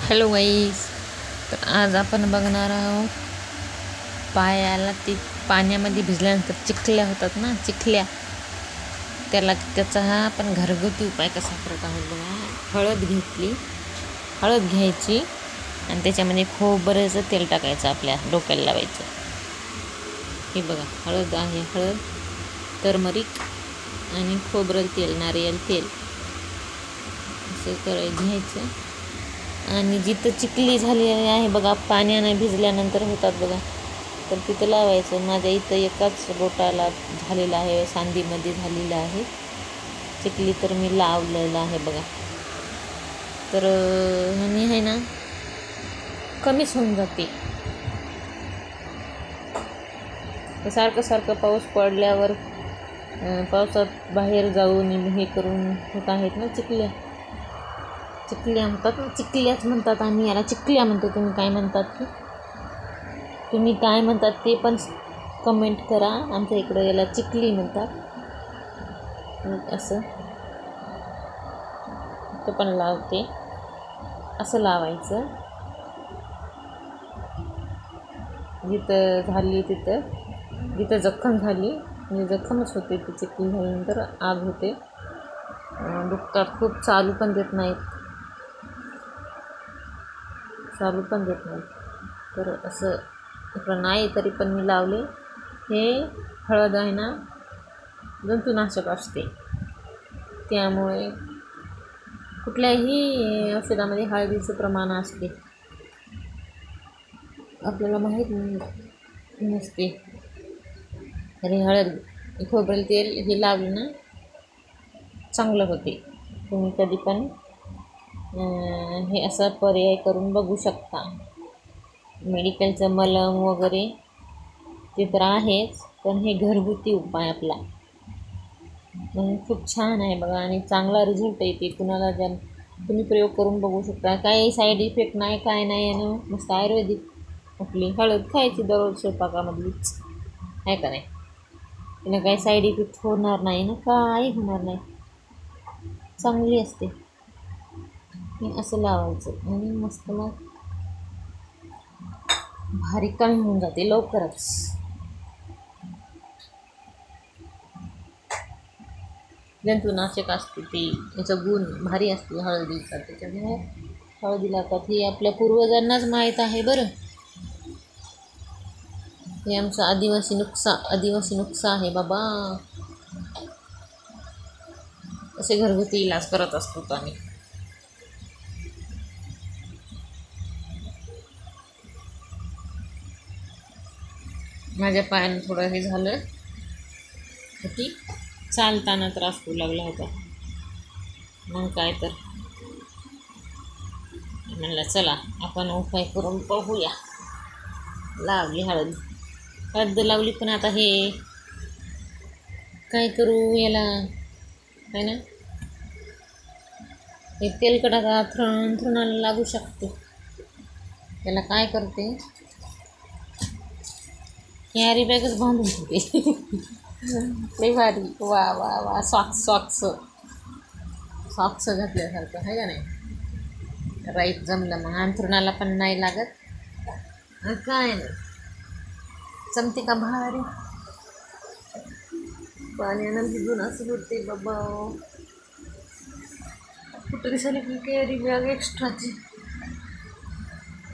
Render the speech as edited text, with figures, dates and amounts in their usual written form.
Hello गाईस. तर आज आपण बघणार आहोत पायाला ती पाण्यामध्ये भिजल्यानंतर चिखल्या होतात ना, चिखल्या, त्याचा हा आपण घरगुती उपाय कसा करत आहोत बघा. हळद घ्यायची आणि त्याच्यामध्ये खोबऱ्याचं तेल टाकायचं, आपल्या डोक्याला लावायचं. हे बघा, हळद आहे, हळद, टर्मरिक आणि खोबरं तेल, नारियल तेल असं घ्यायचं. आणि जिथं चिखली झालेली आहे बघा, पाण्याने भिजल्यानंतर होतात बघा, तर तिथं लावायचं. माझ्या इथं एकाच बोटाला झालेलं आहे, सांधीमध्ये झालेलं आहे चिखली, तर मी लावलेलं आहे बघा. तर ह्यानी आहे ना कमीच होऊन जाते. सारखं पाऊस पडल्यावर पावसात बाहेर जाऊन हे करून होत आहेत ना चिखल्या म्हणतात ना, चिखल्याच म्हणतात आम्ही याला, चिखल्या म्हणतो. तुम्ही काय म्हणतात ते पण कमेंट करा. आमच्या इकडं याला चिखली म्हणतात. असं तो पण लावते, असं लावायचं. जिथं जखम झाली, म्हणजे जखमच होते, ती चिखली झाल्यानंतर आग होते, दुखतात खूप. चालू पण देत नाहीत. तर असं इकडं नाही, तरी पण मी लावले. हे हळद आहे ना, जंतुनाशक असते, त्यामुळे कुठल्याही औषधामध्ये हळदीचं प्रमाण असते, आपल्याला माहीत नसते. तर हे हळद, खोबरेल तेल हे लावलं ना चांगलं होते. तुम्ही कधी पण हे असा पर्याय करून बघू शकता. मेडिकलचं मलम वगैरे ते तर आहेच, पण हे घरगुती उपाय आपला म्हणून खूप छान आहे बघा, आणि चांगला रिझल्ट येते. तुम्ही प्रयोग करून बघू शकता. काही साईड इफेक्ट नाही, काय नाही. आणि मस्त आयुर्वेदिक आपली हळद खायची दररोज स्वयंपाकामधलीच, आहे का नाही. तिला काही साईड इफेक्ट होणार नाही ना, काही होणार नाही, चांगली असते. असं लावायचं आणि मस्त मग भारी कमी होऊन जाते लवकरच. जंतुनाशक असते, ते याचा गुण भारी असते हळदीचा, त्याच्यामुळे हळदी लावतात. हे आपल्या पूर्वजांनाच माहीत आहे बरं. हे आमचं आदिवासी नुकसा आहे बाबा. असे घरगुती इलाज करत असतो आम्ही. माझ्या पायानं थोडं हे झालं होती, चालताना त्रास होऊ लागला होता. मग काय तर म्हणलं चला आपण उपाय करून पाहूया. लावली हळद लावली, पण आता हे काय करू याला, आहे ना, हे तेलकट आता थ्रणाला लागू शकते. त्याला काय करते, कॅरी बॅगच बांधून ठेवते. लई भारी. वा वा वा, सॉक्स घातल्यासारखं आहे का नाही. राईट, जमलं. मग अंथरुणाला पण नाही लागत, काय नाही, जमते का भारी. पाण्यानं भिजून असं होते बाबा. कुठं दिसायला की कॅरी बॅग एक्स्ट्राची.